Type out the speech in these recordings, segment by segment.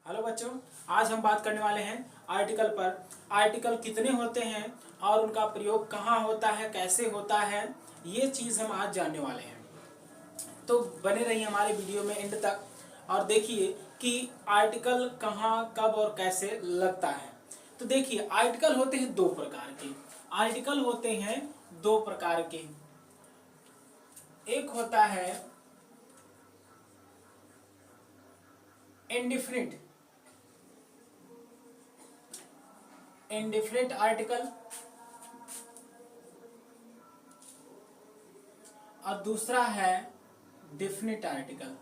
Hello बच्चों, आज हम बात करने वाले हैं आर्टिकल पर। आर्टिकल कितने होते हैं और उनका प्रयोग कहाँ होता है, कैसे होता है, ये चीज़ हम आज जानने वाले हैं। तो बने रहिए हमारे वीडियो में एंड तक और देखिए कि आर्टिकल कहाँ, कब और कैसे लगता है। तो देखिए, आर्टिकल होते हैं दो प्रकार के। आर्टिकल होते हैं दो प्रकार के। एक होता है इंडिफिनिट इंडिफिनिट आर्टिकल और दूसरा है definite article.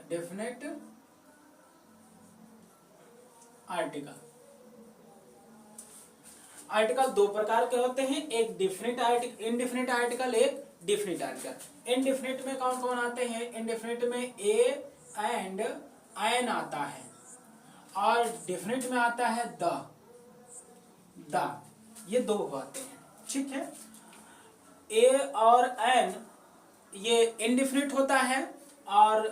Definite article article दो प्रकार के होते हैं, एक डेफिनेट आर्टिकल, इनडेफिनेट आर्टिकल, एक डेफिनेट आर्टिकल। इनडेफिनेट में कौन कौन आते हैं? इनडेफिनेट में ए एंड एन आता है और डेफिनेट में आता है द। ये दो आते हैं, ठीक है। ए और एन ये इनडेफिनेट होता है और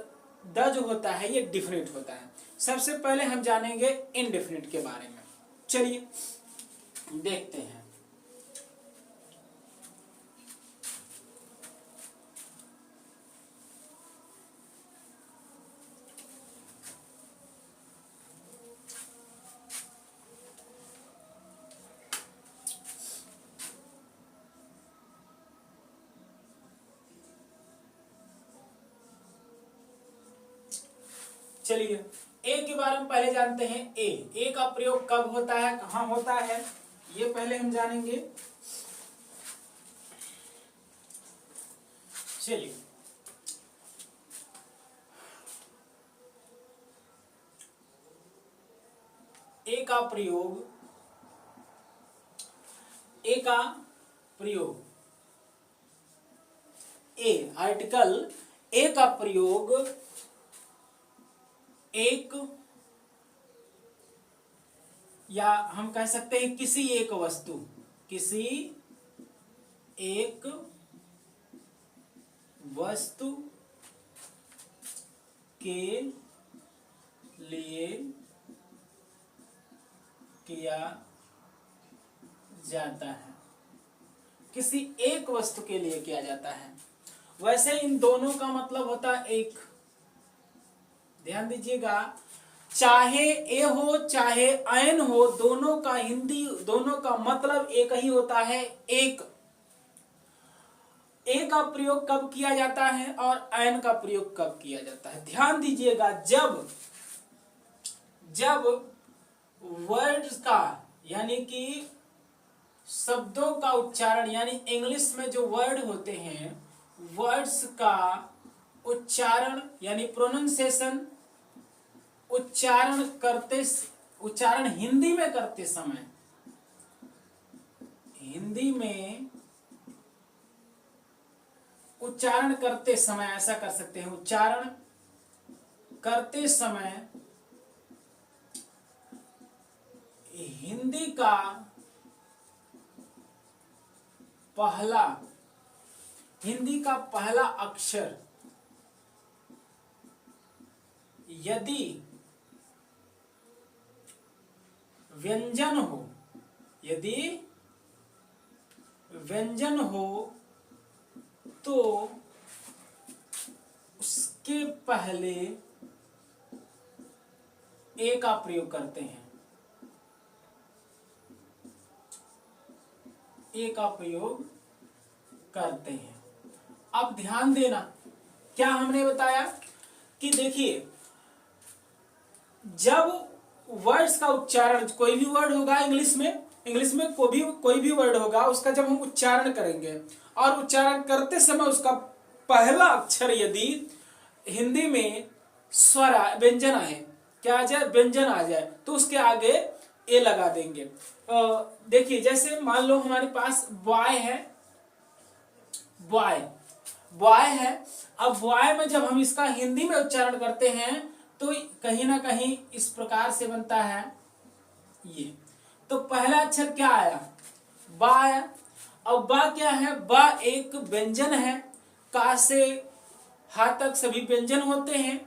द जो होता है ये डेफिनेट होता है। सबसे पहले हम जानेंगे इनडेफिनेट के बारे में। चलिए देखते हैं। चलिए ए के बारे में पहले जानते हैं। ए का प्रयोग कब होता है, कहाँ होता है, ये पहले हम जानेंगे। चलिए ए का प्रयोग आर्टिकल ए का प्रयोग एक, या हम कह सकते हैं किसी एक वस्तु के लिए किया जाता है। किसी एक वस्तु के लिए किया जाता है। वैसे इन दोनों का मतलब होता है एक। ध्यान दीजिएगा, चाहे ए हो चाहे एन हो, दोनों का मतलब एक ही होता है, एक। ए का प्रयोग कब किया जाता है और एन का प्रयोग कब किया जाता है? ध्यान दीजिएगा, जब वर्ड्स का यानी कि शब्दों का उच्चारण, यानी इंग्लिश में जो वर्ड होते हैं, वर्ड्स का उच्चारण यानी प्रोनाउंसिएशन, उच्चारण हिंदी में करते समय, उच्चारण करते समय ऐसा कर सकते हैं। उच्चारण करते समय हिंदी का पहला अक्षर यदि व्यंजन हो तो उसके पहले ए का प्रयोग करते हैं। अब ध्यान देना, क्या हमने बताया कि देखिए, जब वर्ड्स का उच्चारण, कोई भी वर्ड होगा इंग्लिश में कोई भी वर्ड होगा, उसका जब हम उच्चारण करेंगे और उच्चारण करते समय उसका पहला अक्षर यदि हिंदी में व्यंजन आए, क्या आ जाए? व्यंजन आ जाए, तो उसके आगे ए लगा देंगे। देखिए, जैसे मान लो हमारे पास बॉय है। अब बॉय में जब हम इसका हिंदी में उच्चारण करते हैं तो कहीं ना कहीं इस प्रकार से बनता है ये। तो पहला अक्षर क्या आया? बा आया। अब बा क्या है? बा एक व्यंजन है। का से हा तक सभी व्यंजन होते हैं।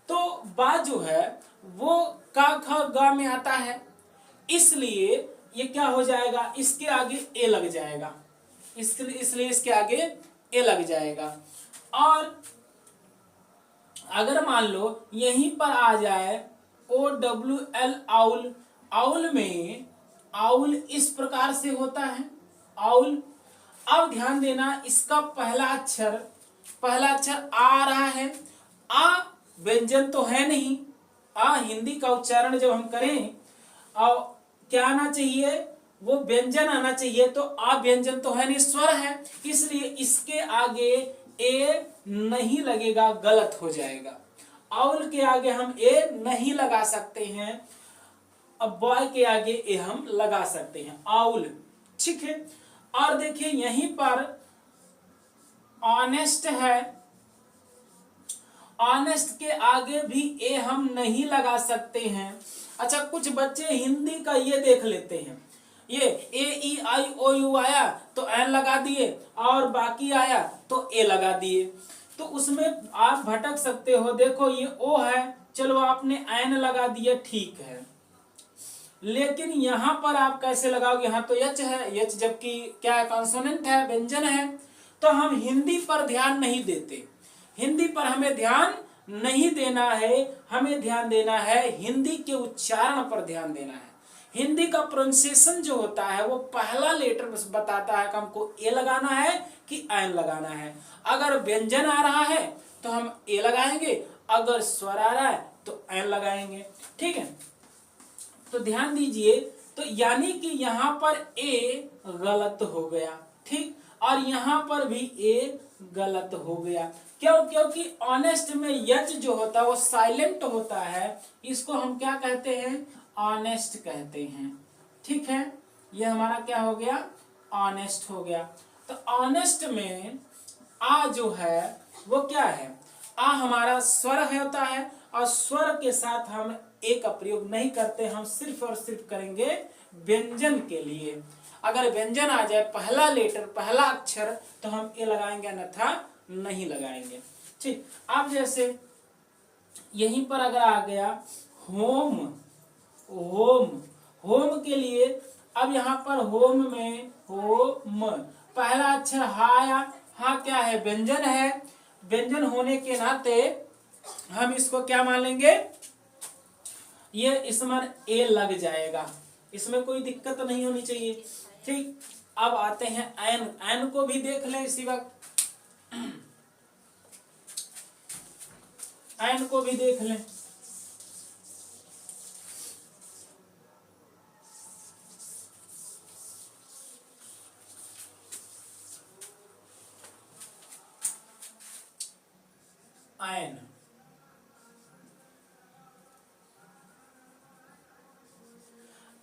तो बा जो है वो का ख गा में आता है, इसलिए ये क्या हो जाएगा, इसके आगे ए लग जाएगा, इसलिए इसके आगे ए लग जाएगा। और अगर मान लो यहीं पर आ जाए O W L owl, owl में आउल इस प्रकार से होता है आउल। अब ध्यान देना इसका पहला अक्षर आ रहा है, आ व्यंजन तो है नहीं, आ हिंदी का उच्चारण जब हम करें और क्या आना चाहिए, वो व्यंजन आना चाहिए, तो आ व्यंजन तो है नहीं, स्वर है, इसलिए इसके आगे ए नहीं लगेगा, गलत हो जाएगा। आउल के आगे हम ए नहीं लगा सकते हैं, अब बॉय के आगे ए हम लगा सकते हैं, आउल, ठीक है। और देखिए यहीं पर ऑनेस्ट है, ऑनेस्ट के आगे भी ए हम नहीं लगा सकते हैं। अच्छा, कुछ बच्चे हिंदी का ये देख लेते हैं, ये ए ई आई ओ यू आया तो एन लगा दिए, और बाकी आया तो ए लगा दिए, तो उसमें आप भटक सकते हो। देखो ये ओ है, चलो आपने एन लगा दिया, ठीक है, लेकिन यहां पर आप कैसे लगाओगे, यहाँ तो यच है, यच जबकि क्या है, कॉन्सोनेंट है, व्यंजन है, तो हम हिंदी पर ध्यान नहीं देते, हिंदी पर हमें ध्यान नहीं देना है, हमें ध्यान देना है हिंदी के उच्चारण पर ध्यान देना है। हिंदी का प्रोनाउंसिएशन जो होता है वो पहला लेटर बताता है कि हमको ए लगाना है कि एन लगाना है। अगर व्यंजन आ रहा है तो हम ए लगाएंगे, अगर स्वर आ रहा है तो एन लगाएंगे, ठीक है। तो ध्यान दीजिए, तो यानी कि यहां पर ए गलत हो गया, ठीक, और यहां पर भी ए गलत हो गया, क्यों, क्योंकि ऑनेस्ट में यच जो होता है वो साइलेंट होता है, इसको हम क्या कहते हैं, ऑनेस्ट कहते हैं, ठीक है। ये हमारा क्या हो गया, ऑनेस्ट हो गया। तो ऑनेस्ट में आ जो है वो क्या है, आ हमारा स्वर होता है, और स्वर के साथ हम ए का प्रयोग नहीं करते, हम सिर्फ और सिर्फ करेंगे व्यंजन के लिए। अगर व्यंजन आ जाए पहला लेटर पहला अक्षर तो हम ए लगाएंगे, अन्यथा नहीं लगाएंगे, ठीक। अब जैसे यहीं पर अगर आ गया होम, होम, होम के लिए, अब यहाँ पर होम में होम पहला अक्षर हा आया, हा क्या है, व्यंजन है, व्यंजन होने के नाते हम इसको क्या मान लेंगे, ये इसमें ए लग जाएगा, इसमें कोई दिक्कत नहीं होनी चाहिए, ठीक। अब आते हैं एन, एन को भी देख लें इसी वक्त, एन को भी देख लें। एन,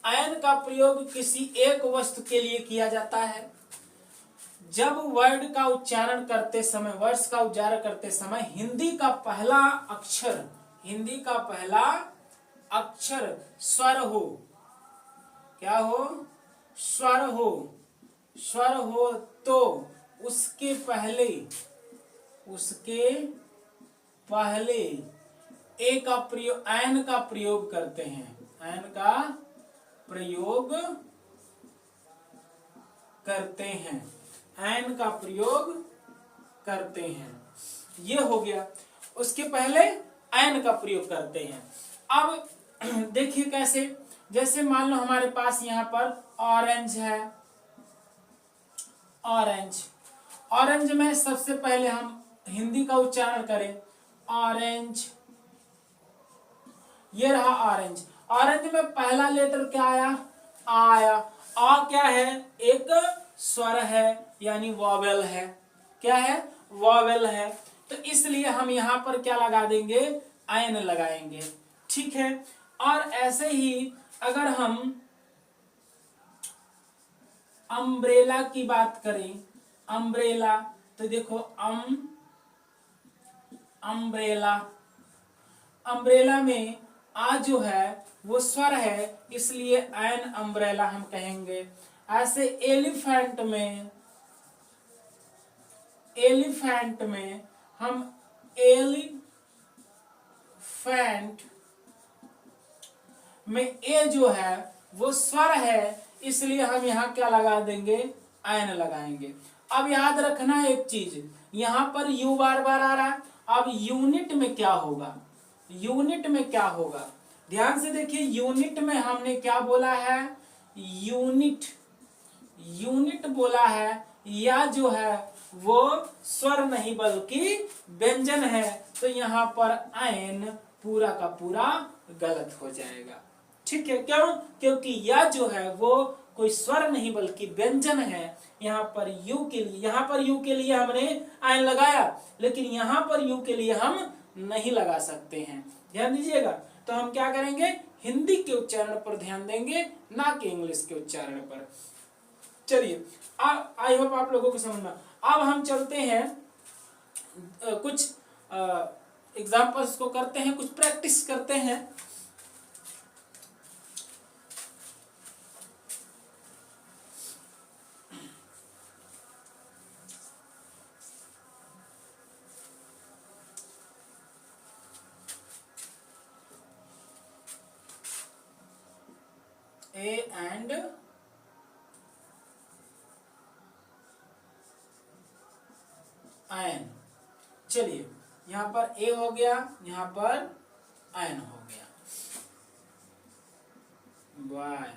एन का प्रयोग किसी एक वस्तु के लिए किया जाता है जब वर्ड का उच्चारण करते समय, वर्ड्स का उच्चारण करते समय हिंदी का पहला अक्षर, हिंदी का पहला अक्षर स्वर हो, क्या हो, स्वर हो, स्वर हो, तो उसके पहले, उसके पहले ए का प्रयोग, एन का प्रयोग करते हैं, एन का प्रयोग करते हैं, एन का प्रयोग करते हैं, ये हो गया, उसके पहले एन का प्रयोग करते हैं। अब देखिए कैसे, जैसे मान लो हमारे पास यहाँ पर ऑरेंज है, ऑरेंज, ऑरेंज में सबसे पहले हम हिंदी का उच्चारण करें, ऑरेंज, ये रहा ऑरेंज, ऑरेंज में पहला लेटर क्या आया, आया, आ क्या है, एक स्वर है, यानी वॉवेल है, क्या है, वॉवेल है, तो इसलिए हम यहां पर क्या लगा देंगे, एन लगाएंगे, ठीक है। और ऐसे ही अगर हम अम्ब्रेला की बात करें, अम्ब्रेला, तो देखो अम्ब्रेला, अम्ब्रेला में आ जो है वो स्वर है, इसलिए एन अम्ब्रेला हम कहेंगे। ऐसे एलिफेंट में, एलिफेंट में हम एलिफेंट एलिफेंट में ए जो है वो स्वर है, इसलिए हम यहाँ क्या लगा देंगे, एन लगाएंगे। अब याद रखना एक चीज, यहाँ पर यू बार बार आ रहा है। अब यूनिट में क्या होगा, यूनिट में क्या होगा, ध्यान से देखिए। यूनिट में हमने क्या बोला है, यूनिट, यूनिट बोला है, या जो है वो स्वर नहीं बल्कि व्यंजन है, तो यहाँ पर एन पूरा का पूरा गलत हो जाएगा। ठीक है, क्यों, क्योंकि या जो है वो कोई स्वर नहीं बल्कि व्यंजन है। यहाँ पर यू के लिए, यहाँ पर यू के लिए हमने एन लगाया, लेकिन यहाँ पर यू के लिए हम नहीं लगा सकते हैं, ध्यान दीजिएगा। तो हम क्या करेंगे, हिंदी के उच्चारण पर ध्यान देंगे, ना कि इंग्लिश के उच्चारण पर। चलिए, आई होप आप लोगों को समझ में। अब हम चलते हैं कुछ एग्जाम्पल्स को करते हैं, कुछ प्रैक्टिस करते हैं। A and N. चलिए, यहां पर ए हो गया, यहां पर एन हो गया। वाई,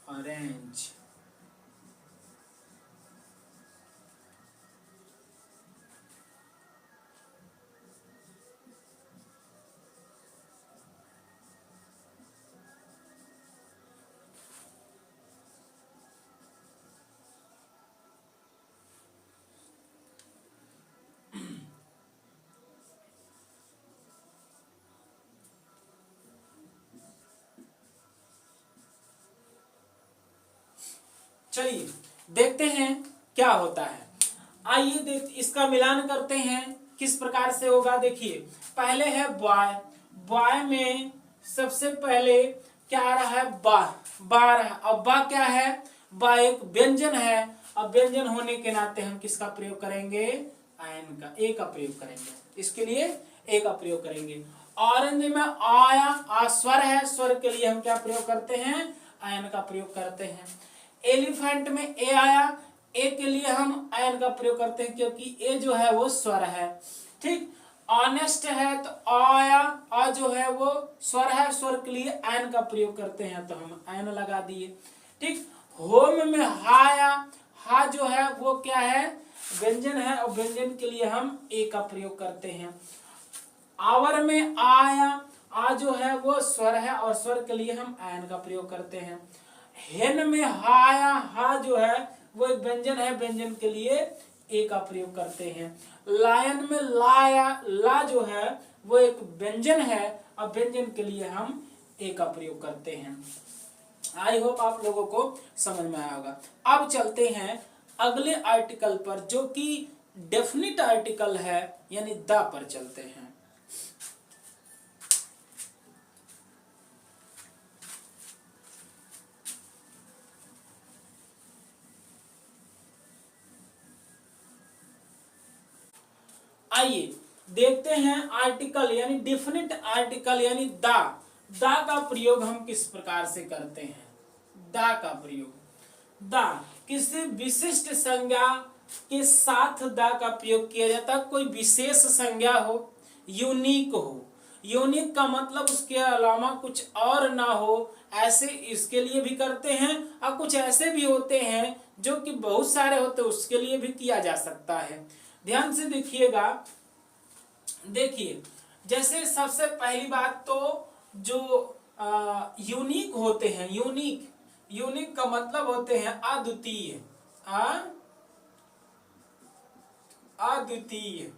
ऑरेंज, चलिए देखते हैं क्या होता है। आइए देख, इसका मिलान करते हैं किस प्रकार से होगा। देखिए, पहले है बॉय, बॉय में सबसे पहले क्या आ रहा है, बा, बा रहा है। अब बा क्या है, बा एक व्यंजन है। अब व्यंजन होने के नाते हम किसका प्रयोग करेंगे, आयन का, ए का प्रयोग करेंगे। इसके लिए ए का प्रयोग करेंगे। ऑरेंज में आया, आ स्वर है, स्वर के लिए हम क्या प्रयोग करते हैं, आयन का प्रयोग करते हैं। एलिफेंट में ए आया, ए के लिए हम आयन का प्रयोग करते हैं, क्योंकि ए जो है वो स्वर है। ठीक, ऑनेस्ट है तो आया, आ जो है वो स्वर है, स्वर के लिए आयन का प्रयोग करते हैं, तो हम आयन लगा दिए। ठीक, होम में हाया, हा जो है वो क्या है, व्यंजन है, और व्यंजन के लिए हम ए का प्रयोग करते हैं। आवर में आया, आ जो है वो स्वर है, और स्वर के लिए हम आयन का प्रयोग करते हैं। हेन में हाया, हा जो है वो एक व्यंजन है, व्यंजन के लिए ए का प्रयोग करते हैं। लायन में लाया, ला जो है वो एक व्यंजन है, और व्यंजन के लिए हम ए का प्रयोग करते हैं। आई होप आप लोगों को समझ में आया होगा। अब चलते हैं अगले आर्टिकल पर, जो कि डेफिनिट आर्टिकल है, यानी द पर चलते हैं। आइए देखते हैं आर्टिकल यानी डेफिनिट आर्टिकल यानी द का प्रयोग हम किस प्रकार से करते हैं। द का प्रयोग, द किसी विशिष्ट संज्ञा के साथ द का प्रयोग किया जाता है। कोई विशेष संज्ञा हो, यूनिक हो, यूनिक का मतलब उसके अलावा कुछ और ना हो, ऐसे इसके लिए भी करते हैं। और कुछ ऐसे भी होते हैं जो कि बहुत सारे होते हैं, उसके लिए भी किया जा सकता है। ध्यान से देखिएगा, देखिए जैसे सबसे पहली बात तो जो यूनिक होते हैं, यूनिक, यूनिक का मतलब होते हैं अद्वितीय, अद्वितीय,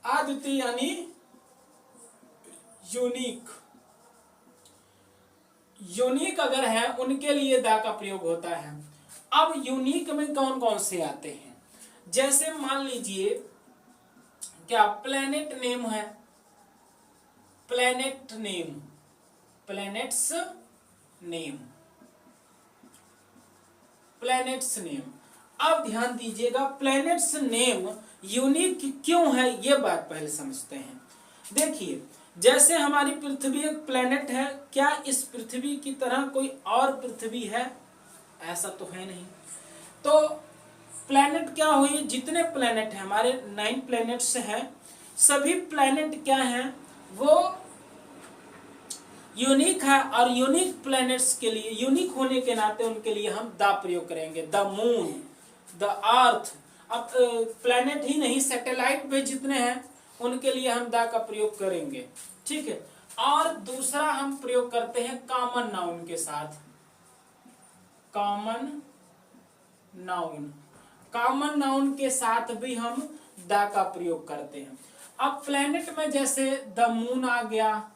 अद्वितीय यानी यूनिक, यूनिक अगर है उनके लिए दा का प्रयोग होता है। अब यूनिक में कौन कौन से आते हैं, जैसे मान लीजिए क्या प्लेनेट नेम है, planet name, planets name, planets name. अब ध्यान दीजिएगा, प्लेनेट्स नेम यूनिक क्यों है ये बात पहले समझते हैं। देखिए, जैसे हमारी पृथ्वी एक प्लेनेट है, क्या इस पृथ्वी की तरह कोई और पृथ्वी है? ऐसा तो है नहीं। तो प्लेनेट क्या हुई, जितने प्लेनेट हैं हमारे 9 प्लेनेट्स हैं, सभी प्लेनेट क्या हैं, वो यूनिक है। और यूनिक प्लैनेट्स के लिए, यूनिक होने के नाते उनके लिए हम द प्रयोग करेंगे। The moon, the earth. अब प्लैनेट ही नहीं, सैटेलाइट पे जितने हैं उनके लिए हम द का प्रयोग करेंगे, ठीक है। और दूसरा हम प्रयोग करते हैं कॉमन नाउन के साथ। कॉमन नाउन, कॉमन नाउन के साथ भी हम द का प्रयोग करते हैं। अब प्लैनेट में जैसे द मून आ गया,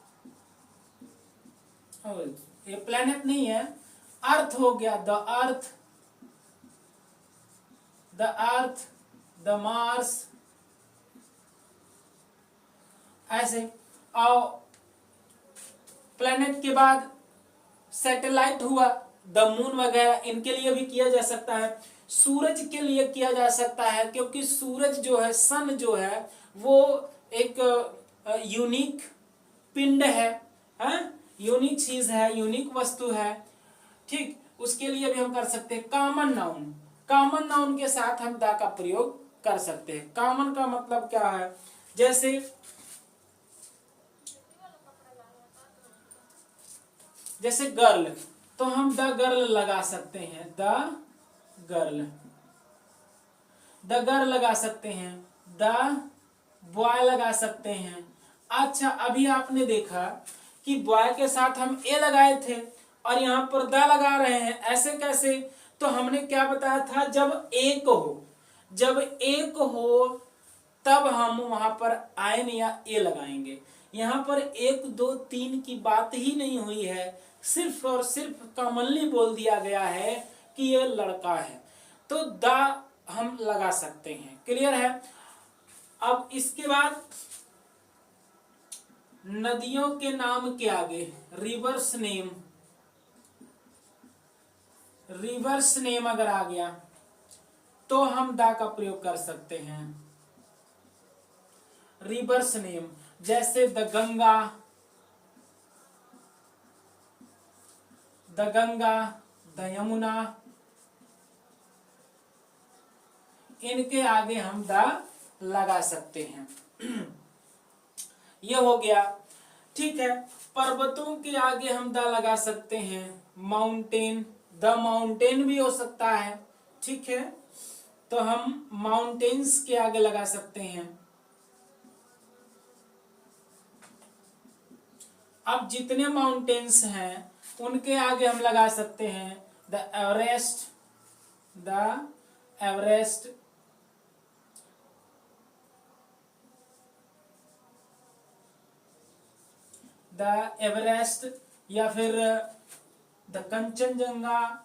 ये प्लेनेट नहीं है, अर्थ हो गया, the earth, the earth, the Mars, ऐसे। और प्लेनेट के बाद सैटेलाइट हुआ, द मून वगैरह, इनके लिए भी किया जा सकता है। सूरज के लिए किया जा सकता है, क्योंकि सूरज जो है, सन जो है, वो एक यूनिक पिंड है, यूनिक चीज है, यूनिक वस्तु है, ठीक। उसके लिए भी हम कर सकते हैं कॉमन नाउन। कॉमन नाउन के साथ हम द का प्रयोग कर सकते हैं। कॉमन का मतलब क्या है, जैसे गर्ल, तो हम द गर्ल लगा सकते हैं, द गर्ल, द गर्ल लगा सकते हैं, द बॉय लगा सकते हैं। अच्छा, अभी आपने देखा कि बॉय के साथ हम ए लगाए थे और यहाँ पर द लगा रहे हैं, ऐसे कैसे? तो हमने क्या बताया था, जब एक हो, जब एक हो तब हम वहां पर आयन या ए लगाएंगे। यहाँ पर 1 2 3 की बात ही नहीं हुई है, सिर्फ और सिर्फ कॉमनली बोल दिया गया है कि ये लड़का है, तो द हम लगा सकते हैं। क्लियर है? अब इसके बाद नदियों के नाम के आगे रिवर्स नेम, रिवर्स नेम अगर आ गया तो हम द का प्रयोग कर सकते हैं। रिवर्स नेम जैसे the Ganga, the Ganga, the Yamuna, इनके आगे हम द लगा सकते हैं। ये हो गया, ठीक है। पर्वतों के आगे हम द लगा सकते हैं, माउंटेन, द माउंटेन भी हो सकता है, ठीक है। तो हम माउंटेन्स के आगे लगा सकते हैं। अब जितने माउंटेन्स हैं उनके आगे हम लगा सकते हैं the Everest, the Everest, the Everest, या फिर द कंचनजंगा,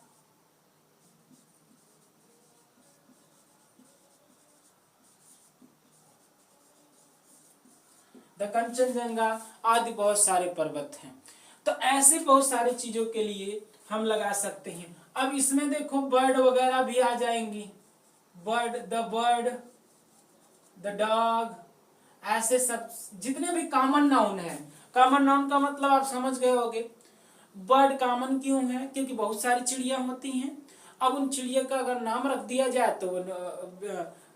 द कंचनजंगा आदि बहुत सारे पर्वत हैं। तो ऐसे बहुत सारी चीजों के लिए हम लगा सकते हैं। अब इसमें देखो बर्ड वगैरह भी आ जाएंगी, बर्ड, द डॉग, ऐसे सब जितने भी कॉमन नाउन है। कॉमन नाउन का मतलब आप समझ गए होंगे। बर्ड कॉमन क्यों है? क्योंकि बहुत सारी चिड़िया होती हैं। अब उन चिड़िया का अगर नाम रख दिया जाए तो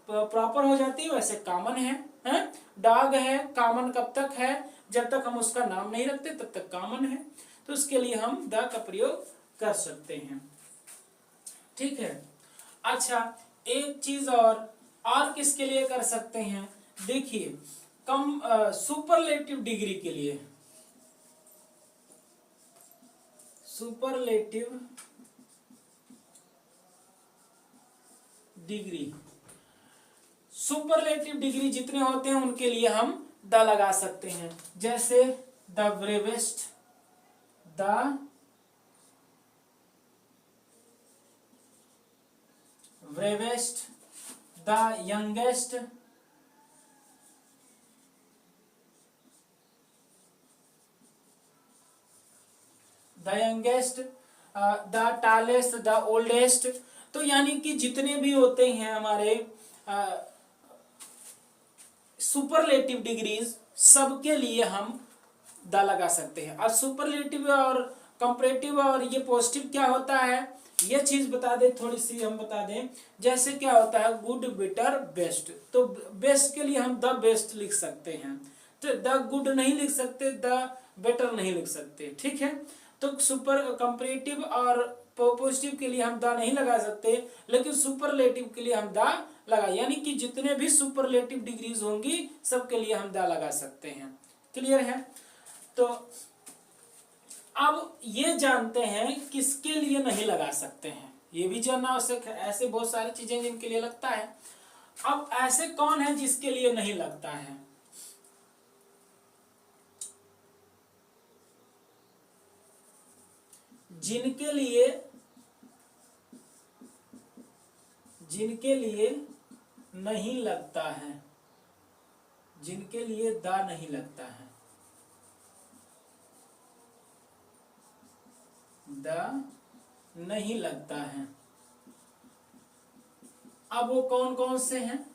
प्रॉपर हो जाती है, वैसे कॉमन है। डॉग है, कॉमन कब तक है? जब तक हम उसका नाम नहीं रखते तब तक कॉमन है। तो उसके लिए हम द का प्रयोग कर सकते हैं, ठीक है। अच्छा, एक चीज और किसके लिए कर सकते हैं? देखिए, कम सुपरलेटिव डिग्री के लिए, सुपरलेटिव डिग्री, सुपरलेटिव डिग्री जितने होते हैं उनके लिए हम द लगा सकते हैं। जैसे the bravest, the bravest, the youngest, the youngest, the tallest, the oldest. तो यानी कि जितने भी होते हैं हमारे सुपरलेटिव डिग्रीज सबके लिए हम द लगा सकते हैं। और सुपरलेटिव और कंपैरेटिव और ये पॉजिटिव क्या होता है, ये चीज बता दें, थोड़ी सी हम बता दें। जैसे क्या होता है गुड, बेटर, बेस्ट, तो बेस्ट के लिए हम द बेस्ट लिख सकते हैं, तो द गुड नहीं लिख सकते, द बेटर नहीं लिख सकते, ठीक है। तो सुपर कंपैरेटिव और पॉजिटिव के लिए हम द नहीं लगा सकते, लेकिन सुपरलेटिव के लिए हम द लगा, यानी कि जितने भी सुपरलेटिव डिग्रीज होंगी सबके लिए हम द लगा सकते हैं। क्लियर है। तो अब ये जानते हैं किसके लिए नहीं लगा सकते हैं, ये भी जानना आवश्यक है। ऐसे बहुत सारी चीजें जिनके लिए लगता है। अब ऐसे कौन है जिसके लिए नहीं लगता है? जिनके लिए नहीं लगता है, जिनके लिए द नहीं लगता है, द नहीं लगता है। अब वो कौन कौन से हैं?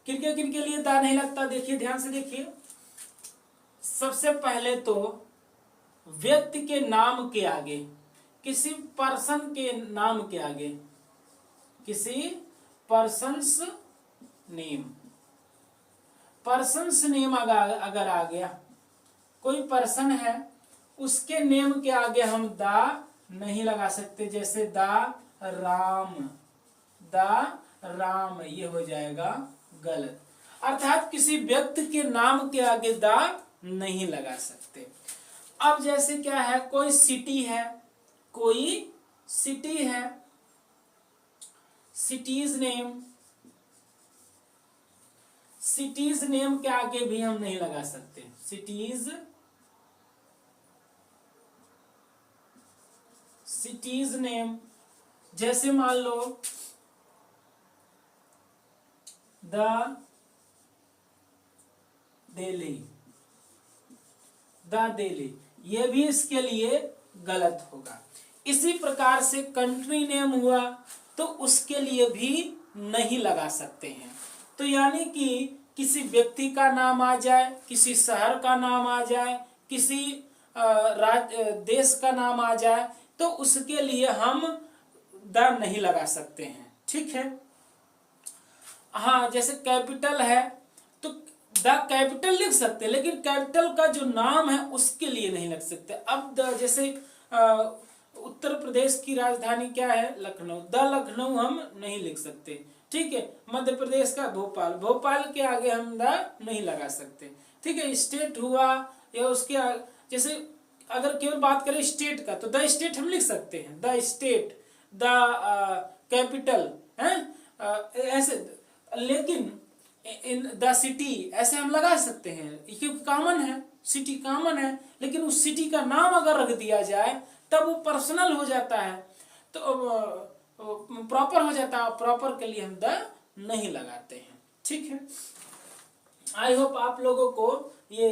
किनके किनके लिए द नहीं लगता, देखिए ध्यान से देखिए। सबसे पहले तो व्यक्ति के नाम के आगे, किसी पर्सन के नाम के आगे, किसी पर्सन्स नेम, पर्सन्स नेम अगर आ गया, कोई पर्सन है उसके नेम के आगे हम द नहीं लगा सकते। जैसे द राम, ये हो जाएगा गलत। अर्थात किसी व्यक्ति के नाम के आगे द नहीं लगा सकते। अब जैसे क्या है, कोई सिटी है, कोई सिटी है, सिटीज नेम के आगे भी हम नहीं लगा सकते। सिटीज नेम, जैसे मान लो द दिल्ली, ये भी इसके लिए गलत होगा। इसी प्रकार से कंट्री नेम हुआ तो उसके लिए भी नहीं लगा सकते हैं। तो यानी कि किसी व्यक्ति का नाम आ जाए, किसी शहर का नाम आ जाए, किसी देश का नाम आ जाए, तो उसके लिए हम द नहीं लगा सकते हैं, ठीक है। हाँ, जैसे कैपिटल है तो द कैपिटल लिख सकते हैं, लेकिन कैपिटल का जो नाम है उसके लिए नहीं लिख सकते। अब जैसे उत्तर प्रदेश की राजधानी क्या है, लखनऊ, द लखनऊ हम नहीं लिख सकते, ठीक है। मध्य प्रदेश का भोपाल के आगे हम द नहीं लगा सकते, ठीक है। स्टेट हुआ या उसके जैसे अगर केवल बात करें स्टेट का, तो द स्टेट हम लिख सकते हैं, द स्टेट, द कैपिटल है, ऐसे। लेकिन इन द सिटी ऐसे हम लगा सकते हैं क्योंकि कॉमन है, सिटी कॉमन है, लेकिन उस सिटी का नाम अगर रख दिया जाए तब वो पर्सनल हो जाता है, तो प्रॉपर हो जाता है। प्रॉपर के लिए हम द नहीं लगाते हैं, ठीक है। आई होप आप लोगों को ये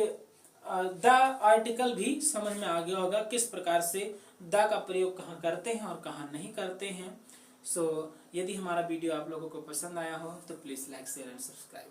द आर्टिकल भी समझ में आ गया होगा, किस प्रकार से द का प्रयोग कहाँ करते हैं और कहाँ नहीं करते हैं। सो यदि हमारा वीडियो आप लोगों को पसंद आया हो तो please like, share and subscribe.